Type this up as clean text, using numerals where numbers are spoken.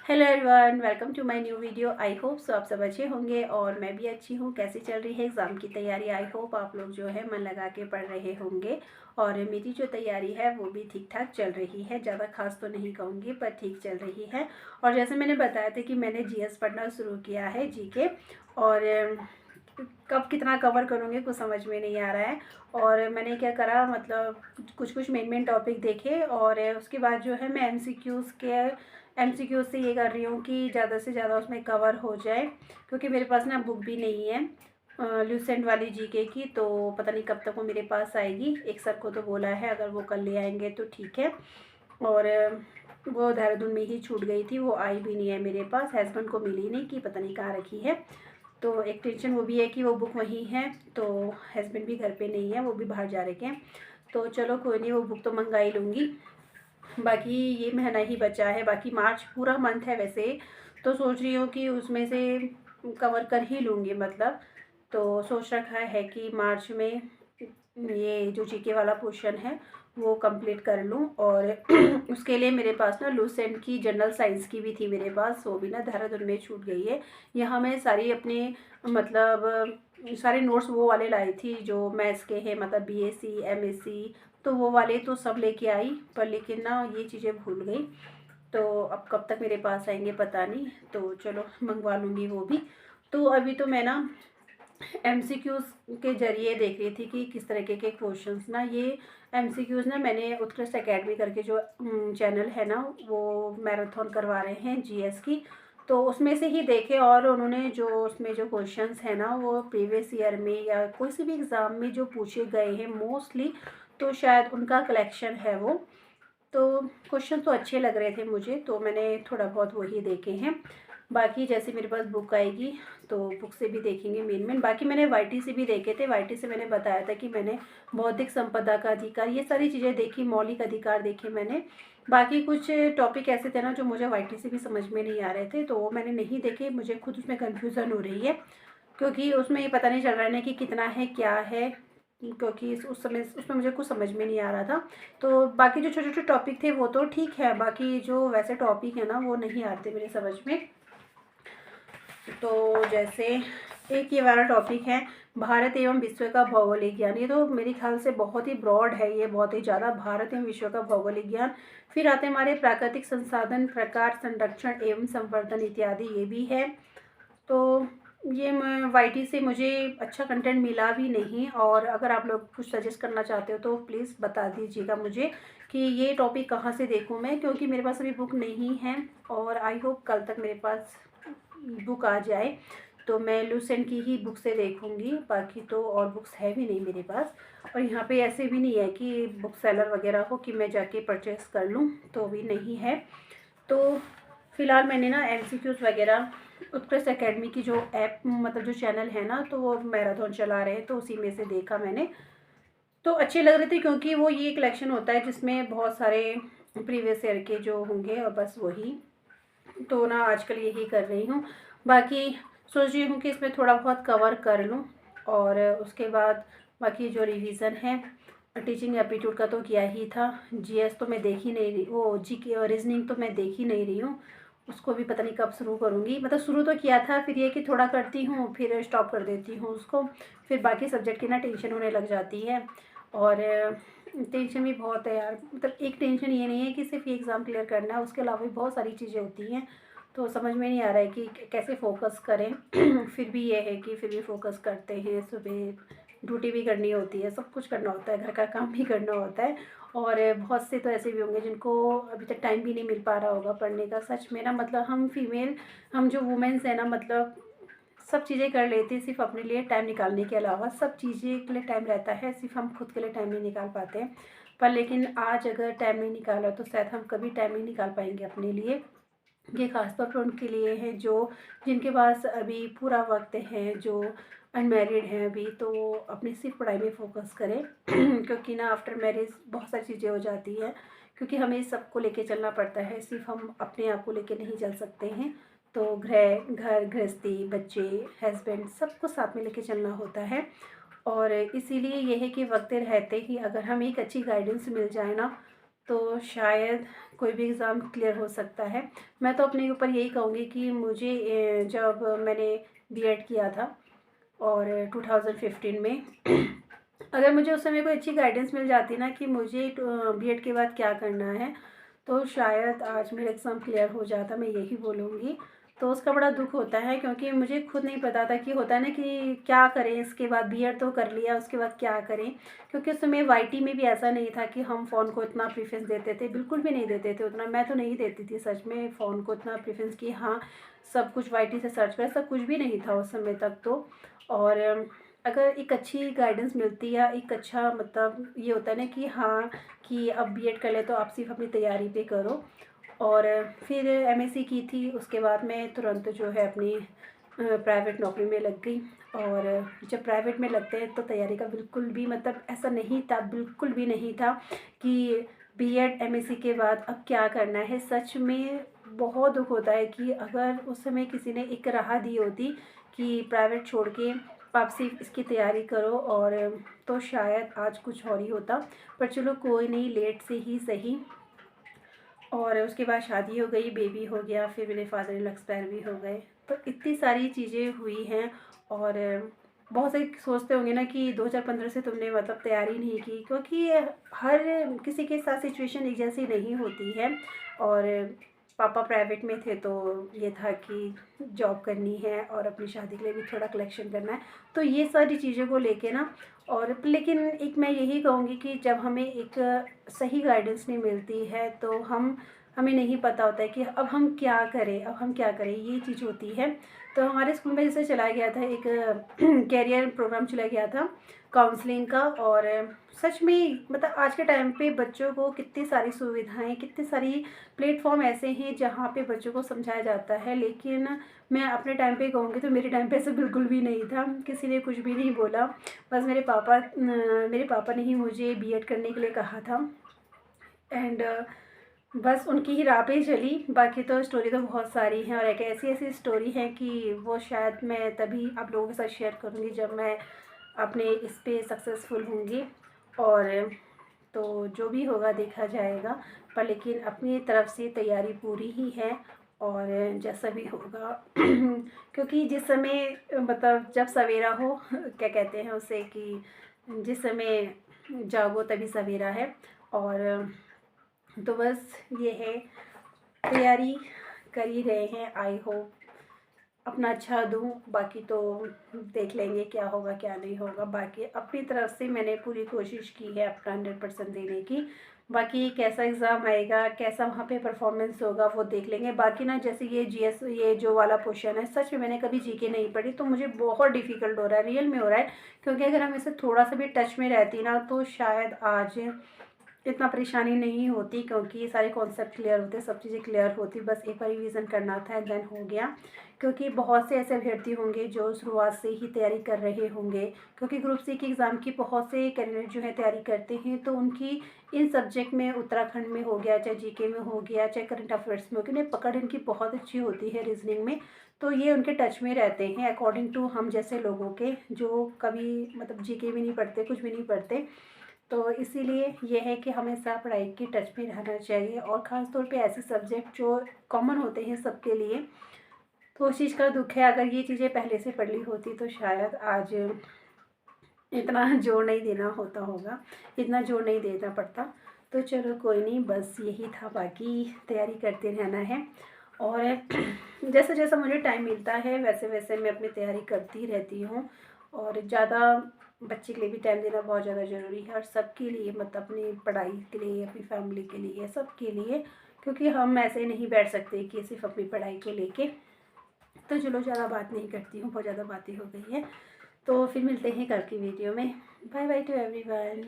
Hello everyone, welcome to my new video. I hope so आप सब अच्छे होंगे और मैं भी अच्छी हूँ। कैसी चल रही है एग्ज़ाम की तैयारी? आई होप आप लोग जो है मन लगा के पढ़ रहे होंगे और मेरी जो तैयारी है वो भी ठीक ठाक चल रही है। ज़्यादा खास तो नहीं कहूँगी पर ठीक चल रही है। और जैसे मैंने बताया था कि मैंने जीएस पढ़ना शुरू किया है, जीके, और कब कितना कवर करूँगी कुछ समझ में नहीं आ रहा है। और मैंने क्या करा, मतलब कुछ कुछ मेन टॉपिक देखे और उसके बाद जो है मैं एमसीक्यू से ये कर रही हूँ कि ज़्यादा से ज़्यादा उसमें कवर हो जाए, क्योंकि मेरे पास ना बुक भी नहीं है ल्यूसेंट वाली जीके की। तो पता नहीं कब तक वो मेरे पास आएगी। एक सर को तो बोला है अगर वो कल ले आएंगे तो ठीक है। और वो देहरादून में ही छूट गई थी, वो आई भी नहीं है मेरे पास। हस्बैंड को मिली नहीं कि पता नहीं कहाँ रखी है। तो एक टेंशन वो भी है कि वो बुक वहीं है, तो हस्बैंड भी घर पे नहीं है, वो भी बाहर जा रखे हैं। तो चलो कोई नहीं, वो बुक तो मंगा ही लूँगी। बाकी ये महीना ही बचा है, बाकी मार्च पूरा मंथ है वैसे। तो सोच रही हूँ कि उसमें से कवर कर ही लूँगी, मतलब तो सोच रखा है कि मार्च में ये जो जीके वाला पोर्शन है वो कंप्लीट कर लूँ। और उसके लिए मेरे पास ना लूसेंट की जनरल साइंस की भी थी मेरे पास, वो भी ना देहरादून में छूट गई है। यहाँ मैं सारी अपने मतलब सारे नोट्स वो वाले लाई थी जो मैथ्स के हैं, मतलब बीएससी एमएससी, तो वो वाले तो सब लेके आई, पर लेकिन ना ये चीज़ें भूल गई। तो अब कब तक मेरे पास आएंगे पता नहीं, तो चलो मंगवा लूँगी वो भी। तो अभी तो मैं ना एमसीक्यूज़ के ज़रिए देख रही थी कि किस तरीके के क्वेश्चंस ना, ये एमसीक्यूज़ ना मैंने उत्कृष्ट एकेडमी करके जो चैनल है ना, वो मैराथन करवा रहे हैं जीएस की, तो उसमें से ही देखे। और उन्होंने जो उसमें जो क्वेश्चंस है ना वो प्रीवियस ईयर में या कोई से भी एग्ज़ाम में जो पूछे गए हैं मोस्टली, तो शायद उनका कलेक्शन है वो। तो क्वेश्चन तो अच्छे लग रहे थे मुझे, तो मैंने थोड़ा बहुत वही देखे हैं। बाकी जैसे मेरे पास बुक आएगी तो बुक से भी देखेंगे मेन बाकी मैंने वाईटी से भी देखे थे। वाईटी से मैंने बताया था कि मैंने बौद्धिक संपदा का अधिकार, ये सारी चीज़ें देखी, मौलिक अधिकार देखे मैंने। बाकी कुछ टॉपिक ऐसे थे ना जो मुझे वाईटी से भी समझ में नहीं आ रहे थे, तो वो मैंने नहीं देखे। मुझे खुद उसमें कन्फ्यूज़न हो रही है, क्योंकि उसमें ये पता नहीं चल रहा है ना कि कितना है क्या है, क्योंकि उस समय उसमें मुझे कुछ समझ में नहीं आ रहा था। तो बाकी जो छोटे छोटे टॉपिक थे वो तो ठीक है, बाकी जो वैसे टॉपिक है ना वो नहीं आते मेरे समझ में। तो जैसे एक ये वाला टॉपिक है, भारत एवं विश्व का भौगोलिक ज्ञान, ये तो मेरे ख्याल से बहुत ही ब्रॉड है, ये बहुत ही ज़्यादा, भारत एवं विश्व का भौगोलिक ज्ञान। फिर आते हमारे प्राकृतिक संसाधन, प्रकार, संरक्षण एवं संवर्धन इत्यादि, ये भी है। तो ये मैं वाईटी से मुझे अच्छा कंटेंट मिला भी नहीं, और अगर आप लोग कुछ सजेस्ट करना चाहते हो तो प्लीज़ बता दीजिएगा मुझे कि ये टॉपिक कहाँ से देखूँ मैं, क्योंकि मेरे पास अभी बुक नहीं है। और आई होप कल तक मेरे पास बुक आ जाए तो मैं लूसेंट की ही बुक से देखूँगी। बाकी तो और बुक्स है भी नहीं मेरे पास, और यहाँ पे ऐसे भी नहीं है कि बुक सेलर वगैरह हो कि मैं जाके परचेस कर लूँ, तो भी नहीं है। तो फ़िलहाल मैंने ना एमसीक्यूज़ वगैरह उत्कृष्ट एकेडमी की जो ऐप, मतलब जो चैनल है ना, तो वो मैराथन चला रहे हैं, तो उसी में से देखा मैंने। तो अच्छे लग रहे थे, क्योंकि वो ये कलेक्शन होता है जिसमें बहुत सारे प्रीवियस ईयर के जो होंगे, और बस वही। तो ना आजकल यही कर रही हूँ। बाकी सोच रही हूँ कि इसमें थोड़ा बहुत कवर कर लूँ, और उसके बाद बाकी जो रिवीजन है, टीचिंग एप्टीट्यूड का तो किया ही था। जीएस तो मैं देख ही नहीं रही, वो जीके और रीजनिंग तो मैं देख ही नहीं रही हूँ। उसको भी पता नहीं कब शुरू करूँगी, मतलब शुरू तो किया था, फिर ये कि थोड़ा करती हूँ फिर स्टॉप कर देती हूँ उसको। फिर बाकी सब्जेक्ट की ना टेंशन होने लग जाती है। और टेंशन भी बहुत है यार, मतलब एक टेंशन ये नहीं है कि सिर्फ ये एग्ज़ाम क्लियर करना है, उसके अलावा भी बहुत सारी चीज़ें होती हैं। तो समझ में नहीं आ रहा है कि कैसे फोकस करें। फिर भी ये है कि फिर भी फोकस करते हैं। सुबह ड्यूटी भी करनी होती है, सब कुछ करना होता है, घर का काम भी करना होता है। और बहुत से तो ऐसे भी होंगे जिनको अभी तक टाइम भी नहीं मिल पा रहा होगा पढ़ने का। सच में ना, मतलब हम फीमेल, हम जो वुमेन्स हैं ना, मतलब सब चीज़ें कर लेते हैं, सिर्फ अपने लिए टाइम निकालने के अलावा सब चीज़ें के लिए टाइम रहता है, सिर्फ हम खुद के लिए टाइम नहीं निकाल पाते हैं। पर लेकिन आज अगर टाइम नहीं निकाला तो शायद हम कभी टाइम नहीं निकाल पाएंगे अपने लिए। ये खासतौर पर उनके लिए है जो, जिनके पास अभी पूरा वक्त है, जो अनमैरिड हैं अभी, तो वो अपनी सिर्फ पढ़ाई में फ़ोकस करें। क्योंकि ना आफ्टर मैरिज बहुत सारी चीज़ें हो जाती हैं, क्योंकि हमें सबको लेके चलना पड़ता है, सिर्फ हम अपने आप को लेके नहीं चल सकते हैं। तो घर गृहस्थी, बच्चे, हस्बैंड, सबको साथ में लेके चलना होता है। और इसीलिए ये है कि वक्त रहते ही अगर हम एक अच्छी गाइडेंस मिल जाए ना, तो शायद कोई भी एग्ज़ाम क्लियर हो सकता है। मैं तो अपने ऊपर यही कहूँगी कि मुझे जब मैंने बीएड किया था और 2015 में अगर मुझे उस समय कोई अच्छी गाइडेंस मिल जाती ना कि मुझे बीएड के बाद क्या करना है, तो शायद आज मेरा एग्ज़ाम क्लियर हो जाता, मैं यही बोलूँगी। तो उसका बड़ा दुःख होता है क्योंकि मुझे खुद नहीं पता था कि होता है ना कि क्या करें इसके बाद, बीएड तो कर लिया, उसके बाद क्या करें? क्योंकि उस समय वाईटी में भी ऐसा नहीं था कि हम फ़ोन को इतना प्रेफ़रेंस देते थे, बिल्कुल भी नहीं देते थे उतना। मैं तो नहीं देती थी सच में फ़ोन को इतना प्रेफ़रेंस कि हाँ, सब कुछ वाईटी से सर्च करें, सब कुछ भी नहीं था उस समय तक तो। और अगर एक अच्छी गाइडेंस मिलती या एक अच्छा मतलब ये होता है ना कि हाँ, कि अब बीएड कर ले तो आप सिर्फ़ अपनी तैयारी पे करो। और फिर एमएससी की थी, उसके बाद मैं तुरंत जो है अपनी प्राइवेट नौकरी में लग गई। और जब प्राइवेट में लगते हैं तो तैयारी का बिल्कुल भी मतलब ऐसा नहीं था, बिल्कुल भी नहीं था कि बीएड एमएससी के बाद अब क्या करना है। सच में बहुत दुःख होता है कि अगर उस समय किसी ने एक राह दी होती कि प्राइवेट छोड़ के आप सिर्फ इसकी तैयारी करो, और तो शायद आज कुछ और ही होता। पर चलो कोई नहीं, लेट से ही सही। और उसके बाद शादी हो गई, बेबी हो गया, फिर मेरे फादर इन लॉ एक्सपायर भी हो गए। तो इतनी सारी चीज़ें हुई हैं। और बहुत से सोचते होंगे ना कि 2015 से तुमने मतलब तैयारी नहीं की, क्योंकि हर किसी के साथ सिचुएशन एक जैसी नहीं होती है। और पापा प्राइवेट में थे तो ये था कि जॉब करनी है और अपनी शादी के लिए भी थोड़ा कलेक्शन करना है। तो ये सारी चीज़ों को लेके ना, और लेकिन एक मैं यही कहूँगी कि जब हमें एक सही गाइडेंस नहीं मिलती है तो हमें नहीं पता होता है कि अब हम क्या करें, अब हम क्या करें, ये चीज़ होती है। तो हमारे स्कूल में जैसे चलाया गया था एक कैरियर प्रोग्राम चलाया गया था काउंसलिंग का। और सच में मतलब आज के टाइम पे बच्चों को कितनी सारी सुविधाएं, कितनी सारी प्लेटफॉर्म ऐसे हैं जहाँ पे बच्चों को समझाया जाता है। लेकिन मैं अपने टाइम पे कहूँगी तो मेरे टाइम पे ऐसा बिल्कुल भी नहीं था, किसी ने कुछ भी नहीं बोला। बस मेरे पापा ने ही मुझे बीएड करने के लिए कहा था। एंड बस उनकी ही राह पे ही चली। बाकी तो स्टोरी तो बहुत सारी हैं, और एक ऐसी ऐसी स्टोरी है कि वो शायद मैं तभी आप लोगों के साथ शेयर करूँगी जब मैं अपने इस पे सक्सेसफुल होंगी। और तो जो भी होगा देखा जाएगा, पर लेकिन अपनी तरफ से तैयारी पूरी ही है। और जैसा भी होगा क्योंकि जिस समय मतलब जब सवेरा हो क्या कहते हैं उसे, कि जिस समय जागो तभी सवेरा है। और तो बस ये है, तैयारी कर ही रहे हैं। आई होप अपना अच्छा दूँ, बाकी तो देख लेंगे क्या होगा क्या नहीं होगा। बाकी अपनी तरफ से मैंने पूरी कोशिश की है अपना 100% देने की। बाकी कैसा एग्ज़ाम आएगा, कैसा वहाँ पे परफॉर्मेंस होगा, वो देख लेंगे। बाकी ना जैसे ये जीएस, ये जो वाला क्वेश्चन है, सच में मैंने कभी जीके नहीं पढ़ी तो मुझे बहुत डिफ़िकल्ट हो रहा है, रियल में हो रहा है। क्योंकि अगर हम इससे थोड़ा सा भी टच में रहती ना तो शायद आज इतना परेशानी नहीं होती, क्योंकि ये सारे कॉन्सेप्ट क्लियर होते, सब चीज़ें क्लियर होती। बस एक बार रिवीजन करना था एंड देन हो गया। क्योंकि बहुत से ऐसे अभ्यर्थी होंगे जो शुरुआत से ही तैयारी कर रहे होंगे, क्योंकि ग्रुप सी के एग्ज़ाम की बहुत से कैंडिडेट जो है तैयारी करते हैं, तो उनकी इन सब्जेक्ट में, उत्तराखंड में हो गया, चाहे जीके में हो गया, चाहे करंट अफेयर्स में हो गया, पकड़ इनकी बहुत अच्छी होती है रीजनिंग में। तो ये उनके टच में रहते हैं अकॉर्डिंग टू हम जैसे लोगों के, जो कभी मतलब जीके भी नहीं पढ़ते, कुछ भी नहीं पढ़ते। तो इसीलिए ये है कि हमेशा पढ़ाई के टच में रहना चाहिए, और ख़ास तौर पे ऐसे सब्जेक्ट जो कॉमन होते हैं सबके लिए। तो उस चीज़ का दुख है, अगर ये चीज़ें पहले से पढ़ ली होती तो शायद आज इतना जोर नहीं देना होता होगा, इतना जोर नहीं देना पड़ता। तो चलो कोई नहीं, बस यही था, बाकी तैयारी करते रहना है। और जैसे जैसा मुझे टाइम मिलता है वैसे वैसे मैं अपनी तैयारी करती रहती हूँ। और ज़्यादा बच्चे के लिए भी टाइम देना बहुत ज़्यादा ज़रूरी है, और सबके लिए मतलब अपनी पढ़ाई के लिए, अपनी फैमिली के लिए, सबके लिए। क्योंकि हम ऐसे नहीं बैठ सकते कि सिर्फ अपनी पढ़ाई को लेके। तो चलो ज़्यादा बात नहीं करती हूँ, बहुत ज़्यादा बातें हो गई हैं। तो फिर मिलते हैं कल की वीडियो में। Bye bye to everyone.